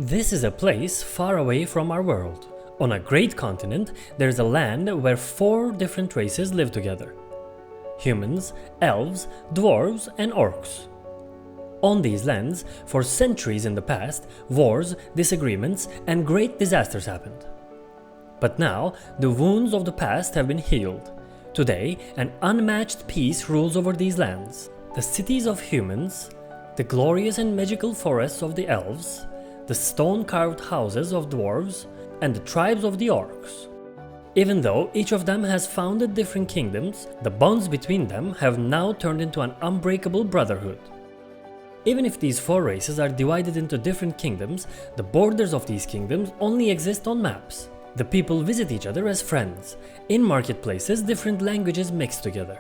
This is a place far away from our world. On a great continent, there's a land where 4 different races live together: humans, elves, dwarves, and orcs. On these lands, for centuries in the past, wars, disagreements, and great disasters happened. But now, the wounds of the past have been healed. Today, an unmatched peace rules over these lands. The cities of humans, the glorious and magical forests of the elves, the stone-carved houses of dwarves, and the tribes of the orcs. Even though each of them has founded different kingdoms, the bonds between them have now turned into an unbreakable brotherhood. Even if these 4 races are divided into different kingdoms, the borders of these kingdoms only exist on maps. The people visit each other as friends. In marketplaces, different languages mix together.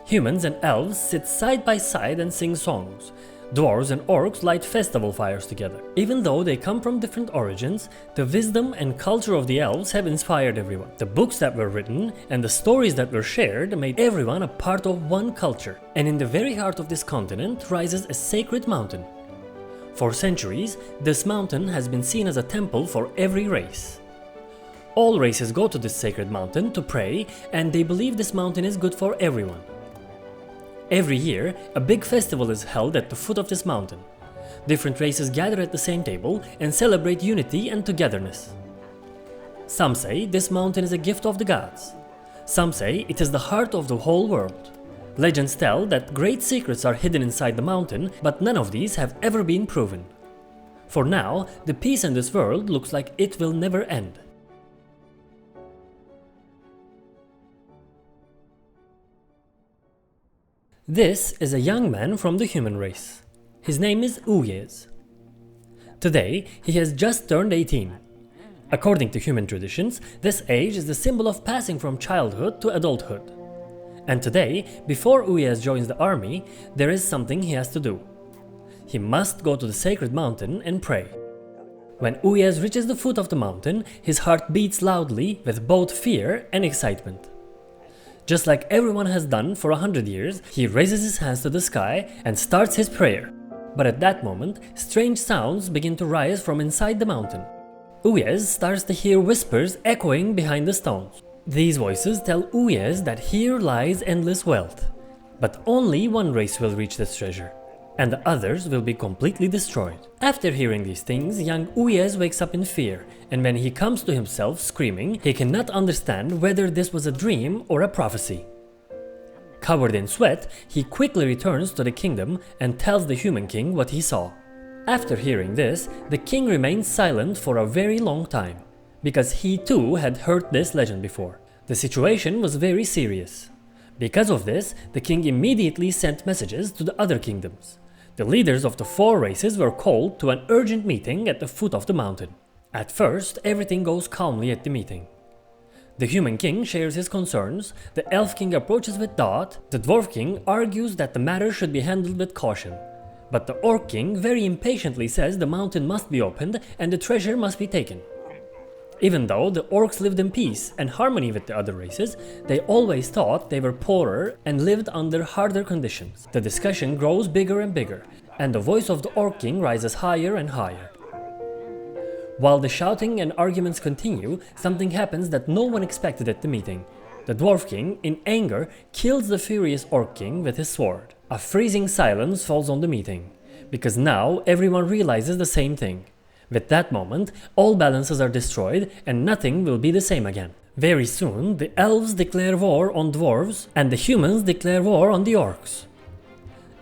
Humans and elves sit side by side and sing songs. Dwarves and orcs light festival fires together. Even though they come from different origins, the wisdom and culture of the elves have inspired everyone. The books that were written and the stories that were shared made everyone a part of one culture. And in the very heart of this continent rises a sacred mountain. For centuries, this mountain has been seen as a temple for every race. All races go to this sacred mountain to pray, and they believe this mountain is good for everyone. Every year, a big festival is held at the foot of this mountain. Different races gather at the same table and celebrate unity and togetherness. Some say this mountain is a gift of the gods. Some say it is the heart of the whole world. Legends tell that great secrets are hidden inside the mountain, but none of these have ever been proven. For now, the peace in this world looks like it will never end. This is a young man from the human race. His name is Uyez. Today, he has just turned 18. According to human traditions, this age is the symbol of passing from childhood to adulthood. And today, before Uyez joins the army, there is something he has to do. He must go to the sacred mountain and pray. When Uyez reaches the foot of the mountain, his heart beats loudly with both fear and excitement. Just like everyone has done for 100 years, he raises his hands to the sky and starts his prayer. But at that moment, strange sounds begin to rise from inside the mountain. Uyez starts to hear whispers echoing behind the stones. These voices tell Uyez that here lies endless wealth. But only one race will reach this treasure, and the others will be completely destroyed. After hearing these things, young Uyez wakes up in fear, and when he comes to himself screaming, he cannot understand whether this was a dream or a prophecy. Covered in sweat, he quickly returns to the kingdom and tells the human king what he saw. After hearing this, the king remains silent for a very long time, because he too had heard this legend before. The situation was very serious. Because of this, the king immediately sent messages to the other kingdoms. The leaders of the 4 races were called to an urgent meeting at the foot of the mountain. At first, everything goes calmly at the meeting. The human king shares his concerns, the elf king approaches with thought, the dwarf king argues that the matter should be handled with caution. But the orc king very impatiently says the mountain must be opened and the treasure must be taken. Even though the orcs lived in peace and harmony with the other races, they always thought they were poorer and lived under harder conditions. The discussion grows bigger and bigger, and the voice of the orc king rises higher and higher. While the shouting and arguments continue, something happens that no one expected at the meeting. The dwarf king, in anger, kills the furious orc king with his sword. A freezing silence falls on the meeting, because now everyone realizes the same thing. With that moment, all balances are destroyed and nothing will be the same again. Very soon, the elves declare war on dwarves and the humans declare war on the orcs.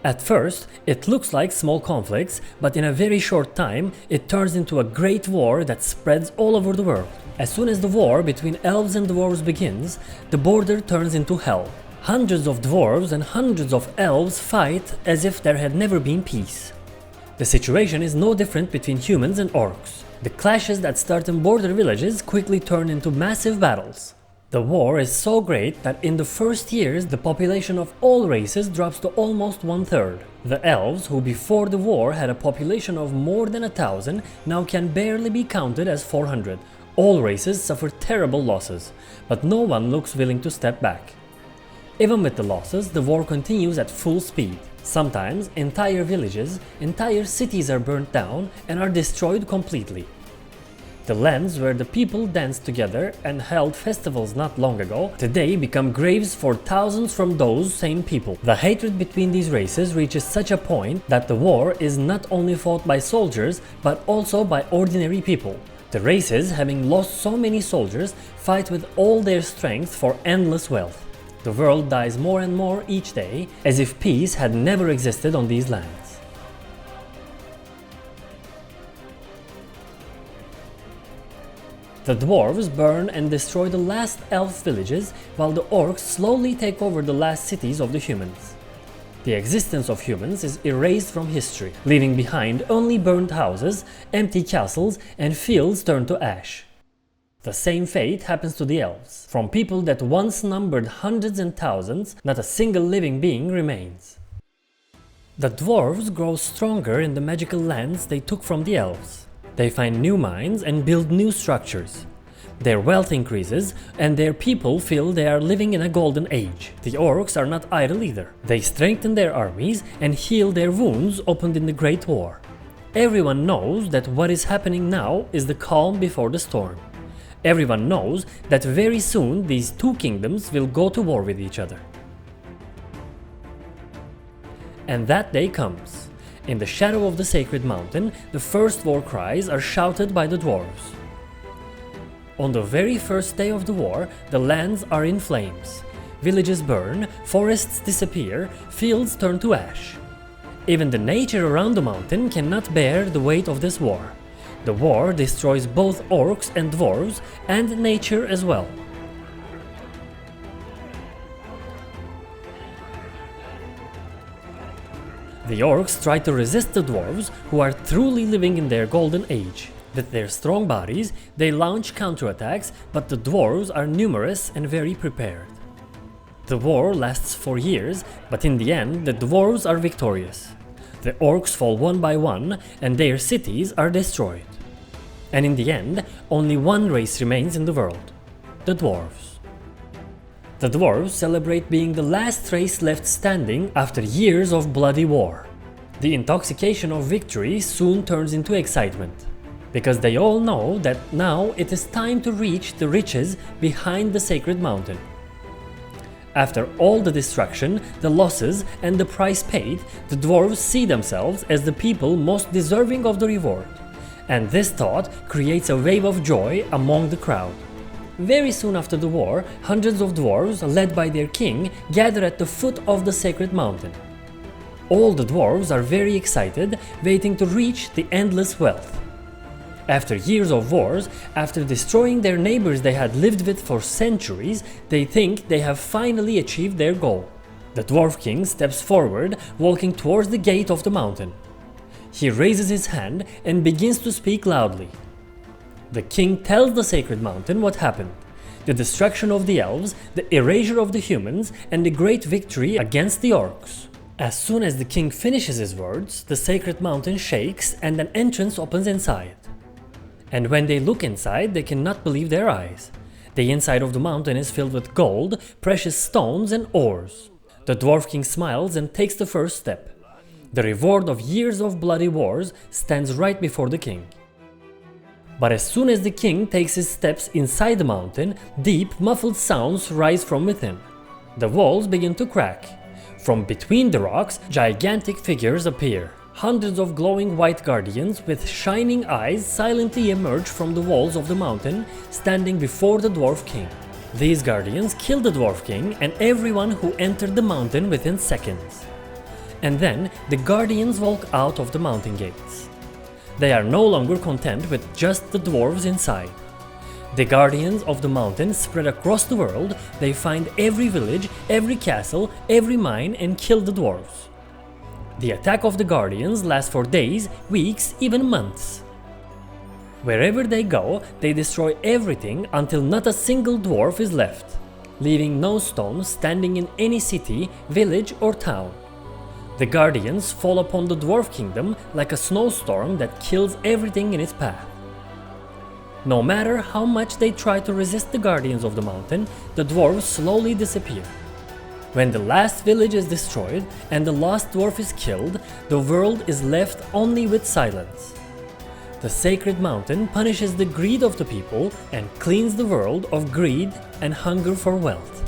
At first, it looks like small conflicts, but in a very short time, it turns into a great war that spreads all over the world. As soon as the war between elves and dwarves begins, the border turns into hell. Hundreds of dwarves and hundreds of elves fight as if there had never been peace. The situation is no different between humans and orcs. The clashes that start in border villages quickly turn into massive battles. The war is so great that in the first years the population of all races drops to almost 1/3. The elves, who before the war had a population of more than 1,000, now can barely be counted as 400. All races suffer terrible losses, but no one looks willing to step back. Even with the losses, the war continues at full speed. Sometimes entire villages, entire cities are burnt down and are destroyed completely. The lands where the people danced together and held festivals not long ago today become graves for thousands from those same people. The hatred between these races reaches such a point that the war is not only fought by soldiers but also by ordinary people. The races, having lost so many soldiers, fight with all their strength for endless wealth. The world dies more and more each day, as if peace had never existed on these lands. The dwarves burn and destroy the last elf villages, while the orcs slowly take over the last cities of the humans. The existence of humans is erased from history, leaving behind only burned houses, empty castles, and fields turned to ash. The same fate happens to the elves. From people that once numbered hundreds and thousands, not a single living being remains. The dwarves grow stronger in the magical lands they took from the elves. They find new mines and build new structures. Their wealth increases and their people feel they are living in a golden age. The orcs are not idle either. They strengthen their armies and heal their wounds opened in the Great War. Everyone knows that what is happening now is the calm before the storm. Everyone knows that very soon these two kingdoms will go to war with each other. And that day comes. In the shadow of the sacred mountain, the first war cries are shouted by the dwarves. On the very first day of the war, the lands are in flames. Villages burn, forests disappear, fields turn to ash. Even the nature around the mountain cannot bear the weight of this war. The war destroys both orcs and dwarves, and nature as well. The orcs try to resist the dwarves, who are truly living in their golden age. With their strong bodies, they launch counterattacks, but the dwarves are numerous and very prepared. The war lasts for years, but in the end the dwarves are victorious. The orcs fall one by one, and their cities are destroyed. And in the end, only one race remains in the world: the dwarves. The dwarves celebrate being the last race left standing after years of bloody war. The intoxication of victory soon turns into excitement, because they all know that now it is time to reach the riches behind the sacred mountain. After all the destruction, the losses, and the price paid, the dwarves see themselves as the people most deserving of the reward. And this thought creates a wave of joy among the crowd. Very soon after the war, hundreds of dwarves, led by their king, gather at the foot of the sacred mountain. All the dwarves are very excited, waiting to reach the endless wealth. After years of wars, after destroying their neighbors they had lived with for centuries, they think they have finally achieved their goal. The dwarf king steps forward, walking towards the gate of the mountain. He raises his hand and begins to speak loudly. The king tells the sacred mountain what happened: the destruction of the elves, the erasure of the humans, and the great victory against the orcs. As soon as the king finishes his words, the sacred mountain shakes and an entrance opens inside. And when they look inside, they cannot believe their eyes. The inside of the mountain is filled with gold, precious stones, and ores. The dwarf king smiles and takes the first step. The reward of years of bloody wars stands right before the king. But as soon as the king takes his steps inside the mountain, deep, muffled sounds rise from within. The walls begin to crack. From between the rocks, gigantic figures appear. Hundreds of glowing white guardians with shining eyes silently emerge from the walls of the mountain, standing before the dwarf king. These guardians kill the dwarf king and everyone who entered the mountain within seconds. And then the guardians walk out of the mountain gates. They are no longer content with just the dwarves inside. The guardians of the mountain spread across the world. They find every village, every castle, every mine, and kill the dwarves. The attack of the guardians lasts for days, weeks, even months. Wherever they go, they destroy everything until not a single dwarf is left, leaving no stone standing in any city, village, or town. The guardians fall upon the dwarf kingdom like a snowstorm that kills everything in its path. No matter how much they try to resist the guardians of the mountain, the dwarves slowly disappear. When the last village is destroyed and the last dwarf is killed, the world is left only with silence. The sacred mountain punishes the greed of the people and cleans the world of greed and hunger for wealth.